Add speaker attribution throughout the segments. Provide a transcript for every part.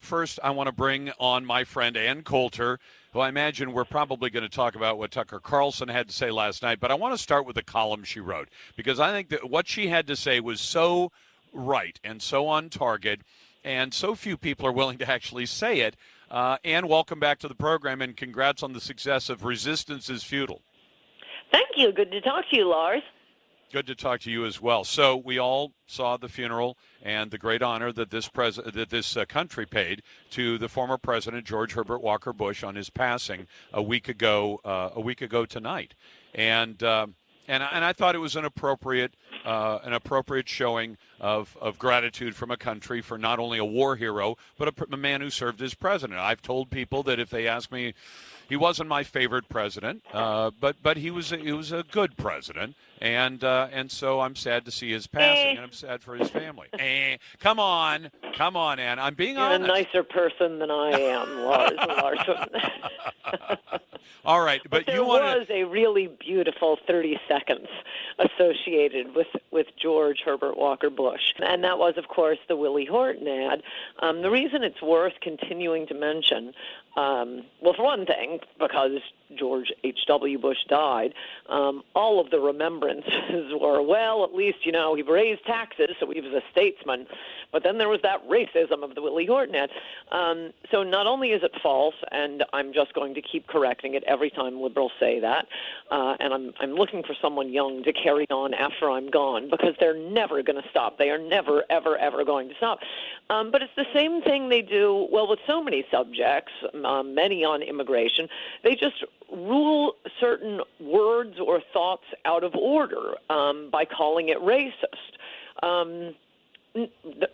Speaker 1: first I want to bring on my friend Ann Coulter, who I imagine we're probably going to talk about what Tucker Carlson had to say last night. But I want to start with the column she wrote, because I think that what she had to say was so right and so on target, and so few people are willing to actually say it. Ann, welcome back to the program, and congrats on the success of Resistance is Futile.
Speaker 2: Thank you. Good to talk to you, Lars.
Speaker 1: Good to talk to you as well. So we all saw the funeral and the great honor that this country paid to the former president George Herbert Walker Bush on his passing a week ago tonight, and I thought it was an appropriate showing of gratitude from a country for not only a war hero but a man who served as president. I've told people that if they ask me, he wasn't my favorite president, but he was a good president, and so I'm sad to see his passing, and I'm sad for his family. Come on, Ann. I'm being honest.
Speaker 2: You're a nicer person than I am, Larson.
Speaker 1: All right, but
Speaker 2: there was a really beautiful 30 seconds associated with George Herbert Walker Bush, and that was, of course, the Willie Horton ad. The reason it's worth continuing to mention, well, for one thing, because George H.W. Bush died, all of the remembrances were, well, at least, he raised taxes, so he was a statesman. But then there was that racism of the Willie Horton ad. So not only is it false, and I'm just going to keep correcting it every time liberals say that, and I'm looking for someone young to carry on after I'm gone, because they're never going to stop. They are never, ever, ever going to stop. But it's the same thing they do, well, with so many subjects, many on immigration. They just rule certain words or thoughts out of order by calling it racist.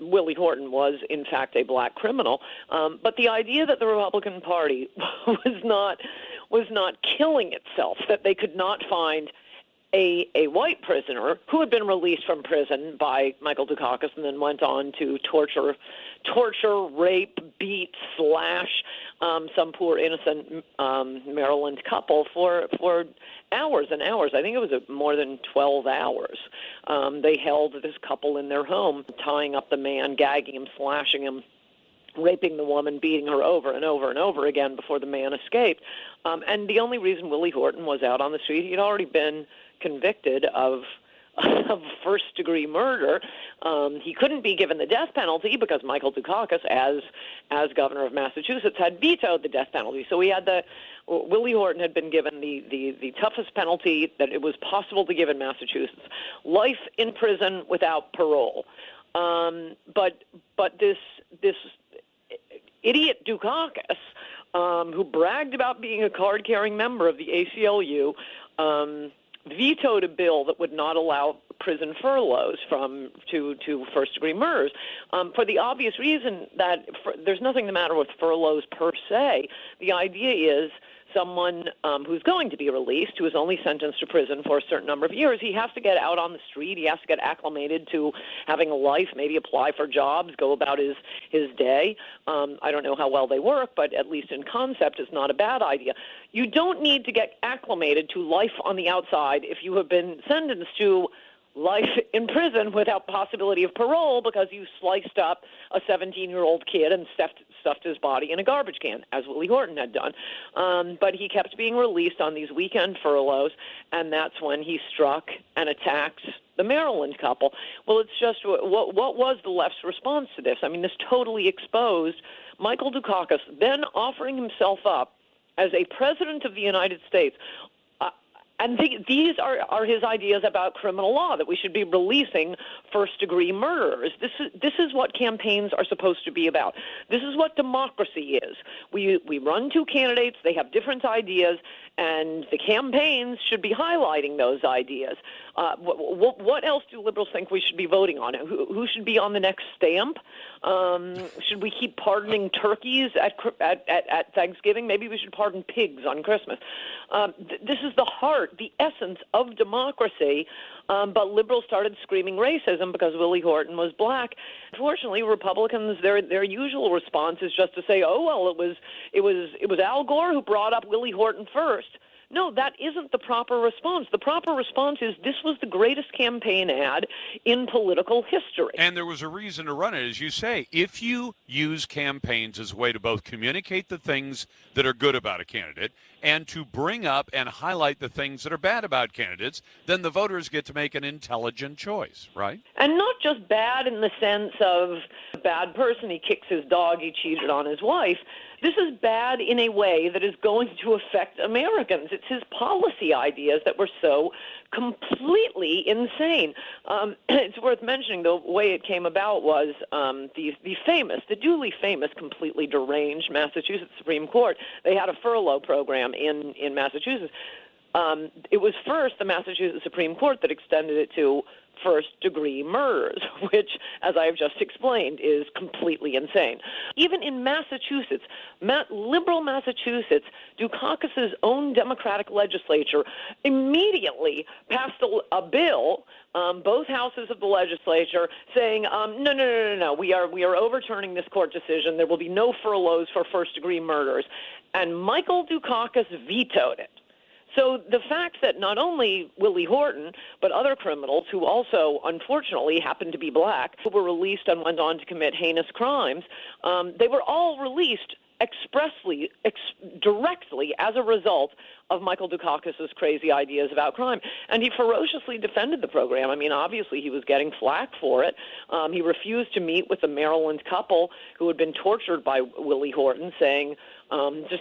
Speaker 2: Willie Horton was, in fact, a black criminal, but the idea that the Republican Party was not killing itself, that they could not find a white prisoner who had been released from prison by Michael Dukakis and then went on to torture, rape, beat, slash some poor innocent Maryland couple for hours and hours. I think it was more than 12 hours. They held this couple in their home, tying up the man, gagging him, slashing him, raping the woman, beating her over and over and over again before the man escaped. And the only reason Willie Horton was out on the street, he'd already been convicted of first-degree murder. He couldn't be given the death penalty because Michael Dukakis, as governor of Massachusetts, had vetoed the death penalty. So Willie Horton had been given the toughest penalty that it was possible to give in Massachusetts: life in prison without parole. But this idiot Dukakis, who bragged about being a card-carrying member of the ACLU, vetoed a bill that would not allow prison furloughs to first-degree murderers, for the obvious reason that there's nothing the matter with furloughs per se. The idea is someone who's going to be released, who is only sentenced to prison for a certain number of years, he has to get out on the street. He has to get acclimated to having a life, maybe apply for jobs, go about his day. I don't know how well they work, but at least in concept, it's not a bad idea. You don't need to get acclimated to life on the outside if you have been sentenced to life in prison without possibility of parole because you sliced up a 17-year-old kid and stuffed his body in a garbage can, as Willie Horton had done. But he kept being released on these weekend furloughs, and that's when he struck and attacked the Maryland couple. Well, it's just, what was the left's response to this? I mean, this totally exposed Michael Dukakis then offering himself up as a president of the United States. And these are his ideas about criminal law, that we should be releasing first-degree murderers. This is what campaigns are supposed to be about. This is what democracy is. We run two candidates, they have different ideas, and the campaigns should be highlighting those ideas. What else do liberals think we should be voting on? Who should be on the next stamp? Should we keep pardoning turkeys at Thanksgiving? Maybe we should pardon pigs on Christmas. This is the heart, the essence of democracy, but liberals started screaming racism because Willie Horton was black. Unfortunately, Republicans, their usual response is just to say, "Oh well, it was Al Gore who brought up Willie Horton first." No, that isn't the proper response. The proper response is this was the greatest campaign ad in political history.
Speaker 1: And there was a reason to run it, as you say. If you use campaigns as a way to both communicate the things that are good about a candidate and to bring up and highlight the things that are bad about candidates, then the voters get to make an intelligent choice, right?
Speaker 2: And not just bad in the sense of a bad person, he kicks his dog, he cheated on his wife. This is bad in a way that is going to affect Americans. It's his policy ideas that were so completely insane. It's worth mentioning the way it came about was the duly famous, completely deranged Massachusetts Supreme Court. They had a furlough program in Massachusetts. It was first the Massachusetts Supreme Court that extended it to first-degree murders, which, as I have just explained, is completely insane. Even in Massachusetts, liberal Massachusetts, Dukakis's own Democratic legislature immediately passed a bill, both houses of the legislature, saying, no, we are overturning this court decision. There will be no furloughs for first-degree murders. And Michael Dukakis vetoed it. So the fact that not only Willie Horton, but other criminals who also, unfortunately, happened to be black, who were released and went on to commit heinous crimes, they were all released expressly, directly as a result of Michael Dukakis's crazy ideas about crime. And he ferociously defended the program. I mean, obviously he was getting flack for it. He refused to meet with the Maryland couple who had been tortured by Willie Horton, saying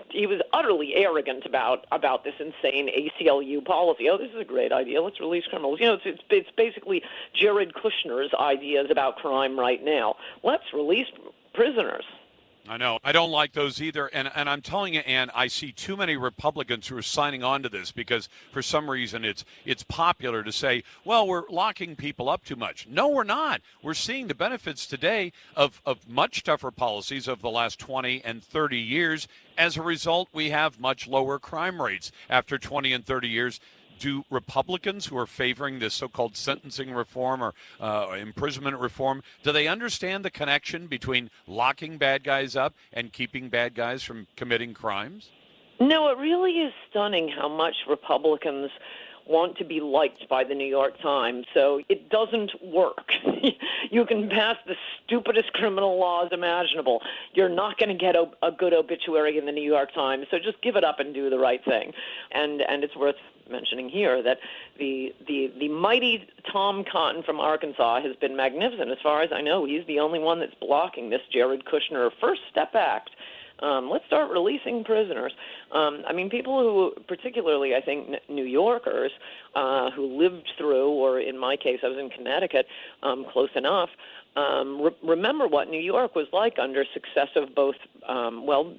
Speaker 2: he was utterly arrogant about this insane ACLU policy. Oh, this is a great idea. Let's release criminals. You know, it's basically Jared Kushner's ideas about crime right now. Let's release prisoners.
Speaker 1: I know. I don't like those either. And I'm telling you, Ann, I see too many Republicans who are signing on to this because for some reason it's popular to say, well, we're locking people up too much. No, we're not. We're seeing the benefits today of much tougher policies of the last 20 and 30 years. As a result, we have much lower crime rates after 20 and 30 years. Do Republicans who are favoring this so-called sentencing reform or imprisonment reform, do they understand the connection between locking bad guys up and keeping bad guys from committing crimes?
Speaker 2: No, it really is stunning how much Republicans want to be liked by the New York Times, so it doesn't work. You can pass the stupidest criminal laws imaginable. You're not going to get a good obituary in the New York Times, so just give it up and do the right thing. And it's worth mentioning here that the mighty Tom Cotton from Arkansas has been magnificent. As far as I know, he's the only one that's blocking this Jared Kushner First Step Act. Let's start releasing prisoners. I mean, people who, particularly, I think, New Yorkers who lived through, or in my case, I was in Connecticut, close enough, remember what New York was like under successive both,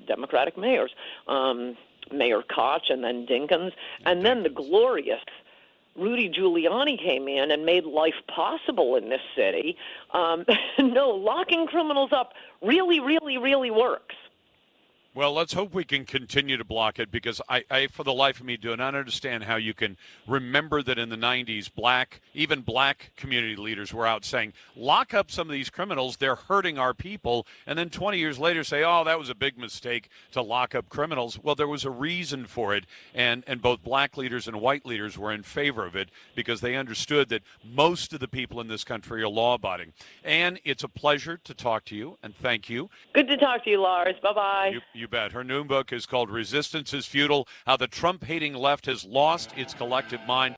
Speaker 2: Democratic mayors, Mayor Koch and then Dinkins, and then the glorious Rudy Giuliani came in and made life possible in this city. No, locking criminals up really, really, really works.
Speaker 1: Well, let's hope we can continue to block it because I, for the life of me, do not understand how you can remember that in the 90s, even black community leaders were out saying, lock up some of these criminals, they're hurting our people, and then 20 years later say, oh, that was a big mistake to lock up criminals. Well, there was a reason for it, and both black leaders and white leaders were in favor of it because they understood that most of the people in this country are law-abiding. And it's a pleasure to talk to you, and thank you.
Speaker 2: Good to talk to you, Lars. Bye-bye.
Speaker 1: You bet. Her new book is called Resistance is Futile, How the Trump-Hating Left Has Lost Its Collective Mind.